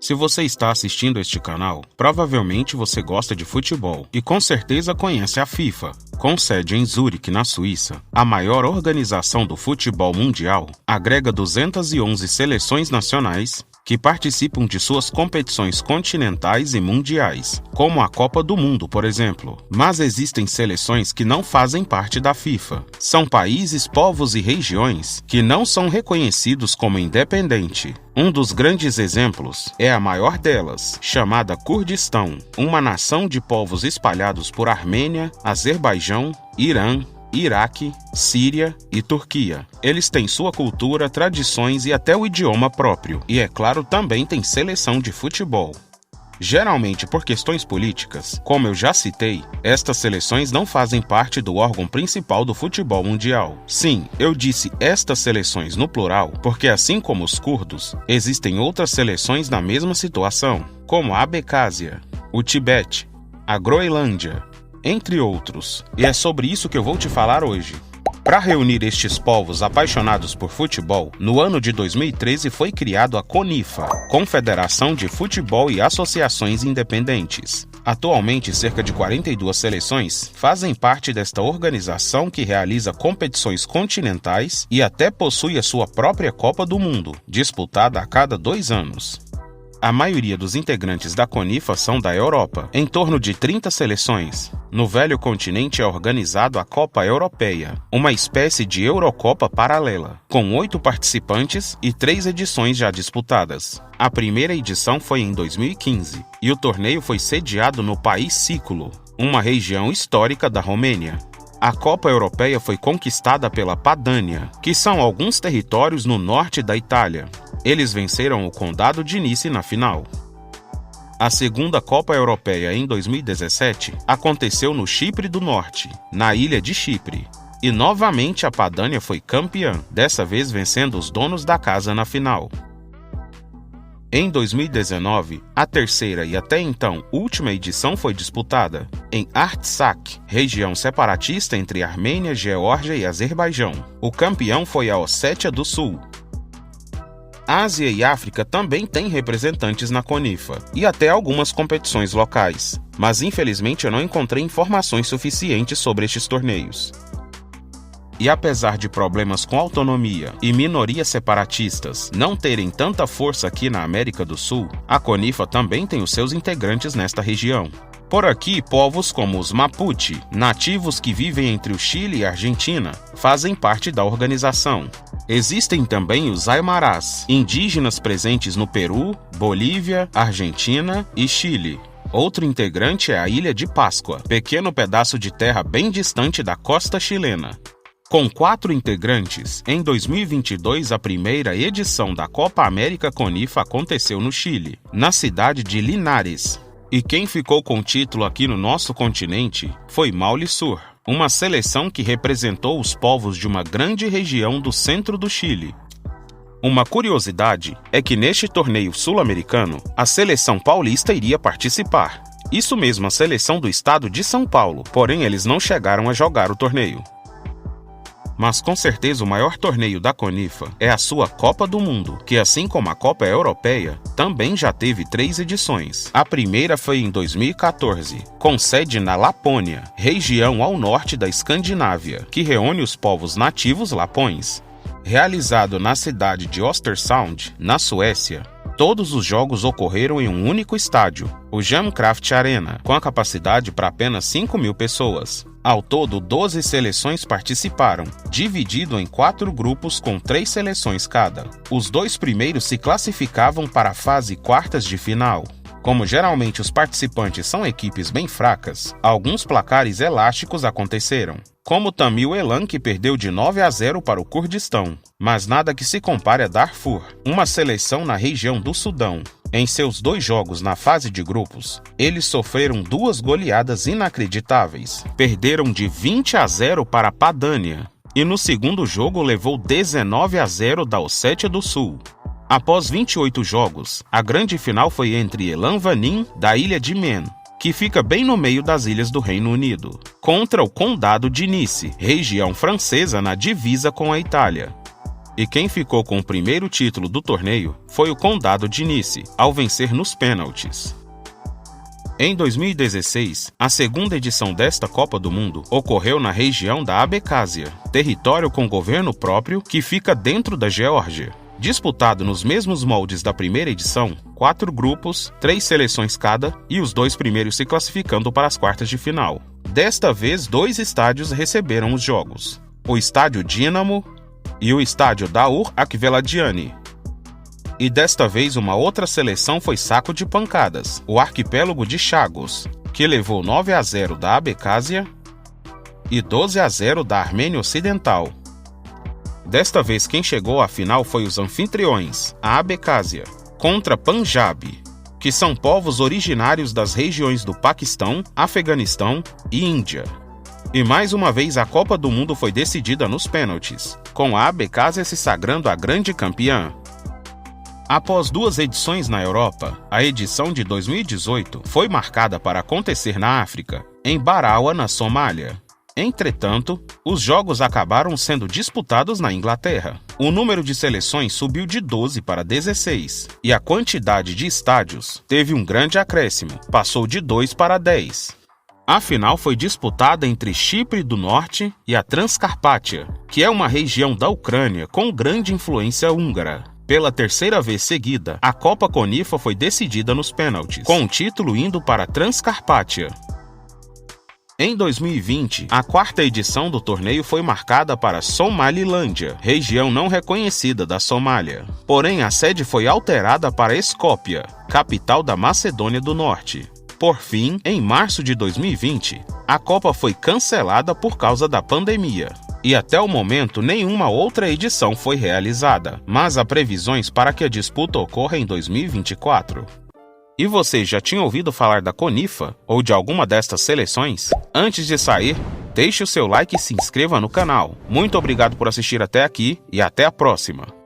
Se você está assistindo este canal, provavelmente você gosta de futebol e com certeza conhece a FIFA. Com sede em Zurique, na Suíça, a maior organização do futebol mundial, agrega 211 seleções nacionais que participam de suas competições continentais e mundiais, como a Copa do Mundo, por exemplo. Mas existem seleções que não fazem parte da FIFA. São países, povos e regiões que não são reconhecidos como independente. Um dos grandes exemplos é a maior delas, chamada Kurdistão, uma nação de povos espalhados por Armênia, Azerbaijão, Irã, Iraque, Síria e Turquia. Eles têm sua cultura, tradições e até o idioma próprio. E, é claro, também tem seleção de futebol. Geralmente, por questões políticas, como eu já citei, estas seleções não fazem parte do órgão principal do futebol mundial. Sim, eu disse estas seleções no plural, porque assim como os curdos, existem outras seleções na mesma situação, como a Abcásia, o Tibete, a Groenlândia, entre outros. E é sobre isso que eu vou te falar hoje. Para reunir estes povos apaixonados por futebol, no ano de 2013 foi criado a CONIFA, Confederação de Futebol e Associações Independentes. Atualmente, cerca de 42 seleções fazem parte desta organização que realiza competições continentais e até possui a sua própria Copa do Mundo, disputada a cada 2 anos. A maioria dos integrantes da CONIFA são da Europa, em torno de 30 seleções. No velho continente é organizado a Copa Europeia, uma espécie de Eurocopa paralela, com 8 participantes e 3 edições já disputadas. A primeira edição foi em 2015, e o torneio foi sediado no país Cículo, uma região histórica da Romênia. A Copa Europeia foi conquistada pela Padania, que são alguns territórios no norte da Itália. Eles venceram o Condado de Nice na final. A segunda Copa Europeia, em 2017, aconteceu no Chipre do Norte, na ilha de Chipre. E novamente a Padania foi campeã, dessa vez vencendo os donos da casa na final. Em 2019, a terceira e até então última edição foi disputada em Artsakh, região separatista entre Armênia, Geórgia e Azerbaijão. O campeão foi a Ossétia do Sul. Ásia e África também têm representantes na CONIFA e até algumas competições locais, mas infelizmente eu não encontrei informações suficientes sobre estes torneios. E apesar de problemas com autonomia e minorias separatistas não terem tanta força aqui na América do Sul, a CONIFA também tem os seus integrantes nesta região. Por aqui, povos como os Mapuche, nativos que vivem entre o Chile e a Argentina, fazem parte da organização. Existem também os Aimarás, indígenas presentes no Peru, Bolívia, Argentina e Chile. Outro integrante é a Ilha de Páscoa, pequeno pedaço de terra bem distante da costa chilena. Com 4 integrantes, em 2022 a primeira edição da Copa América CONIFA aconteceu no Chile, na cidade de Linares. E quem ficou com o título aqui no nosso continente foi Maulisur, uma seleção que representou os povos de uma grande região do centro do Chile. Uma curiosidade é que neste torneio sul-americano, a seleção paulista iria participar. Isso mesmo, a seleção do estado de São Paulo, porém eles não chegaram a jogar o torneio. Mas com certeza o maior torneio da CONIFA é a sua Copa do Mundo, que assim como a Copa Europeia, também já teve 3 edições. A primeira foi em 2014, com sede na Lapônia, região ao norte da Escandinávia, que reúne os povos nativos lapões. Realizado na cidade de Östersund, na Suécia, todos os jogos ocorreram em um único estádio, o Jamkraft Arena, com a capacidade para apenas 5.000 pessoas. Ao todo, 12 seleções participaram, dividido em 4 grupos com 3 seleções cada. Os 2 primeiros se classificavam para a fase quartas de final. Como geralmente os participantes são equipes bem fracas, alguns placares elásticos aconteceram, como Tamil Elan, que perdeu de 9-0 para o Kurdistão, mas nada que se compare a Darfur, uma seleção na região do Sudão. Em seus 2 jogos na fase de grupos, eles sofreram 2 goleadas inacreditáveis. Perderam de 20-0 para a Padania, e no segundo jogo levou 19-0 da Ossétia do Sul. Após 28 jogos, a grande final foi entre Elan Vanin, da ilha de Men, que fica bem no meio das ilhas do Reino Unido, contra o Condado de Nice, região francesa na divisa com a Itália. E quem ficou com o primeiro título do torneio foi o Condado de Nice, ao vencer nos pênaltis. Em 2016, a segunda edição desta Copa do Mundo ocorreu na região da Abecásia, território com governo próprio que fica dentro da Geórgia. Disputado nos mesmos moldes da primeira edição, 4 grupos, 3 seleções cada e os 2 primeiros se classificando para as quartas de final. Desta vez, 2 estádios receberam os jogos: o Estádio Dinamo e o Estádio Daur Akveladiani. E desta vez uma outra seleção foi saco de pancadas, o Arquipélago de Chagos, que levou 9-0 da Abecásia e 12-0 da Armênia Ocidental. Desta vez quem chegou à final foi os anfitriões, a Abecásia, contra Panjab, que são povos originários das regiões do Paquistão, Afeganistão e Índia. E mais uma vez a Copa do Mundo foi decidida nos pênaltis, com a Abecásia se sagrando a grande campeã. Após 2 edições na Europa, a edição de 2018 foi marcada para acontecer na África, em Barawa, na Somália. Entretanto, os jogos acabaram sendo disputados na Inglaterra. O número de seleções subiu de 12 para 16, e a quantidade de estádios teve um grande acréscimo, passou de 2 para 10. A final foi disputada entre Chipre do Norte e a Transcarpátia, que é uma região da Ucrânia com grande influência húngara. Pela terceira vez seguida, a Copa Conifa foi decidida nos pênaltis, com o título indo para a Transcarpátia. Em 2020, a 4ª edição do torneio foi marcada para Somalilândia, região não reconhecida da Somália. Porém, a sede foi alterada para Escópia, capital da Macedônia do Norte. Por fim, em março de 2020, a Copa foi cancelada por causa da pandemia. E até o momento nenhuma outra edição foi realizada, mas há previsões para que a disputa ocorra em 2024. E você já tinha ouvido falar da Conifa ou de alguma destas seleções? Antes de sair, deixe o seu like e se inscreva no canal. Muito obrigado por assistir até aqui e até a próxima!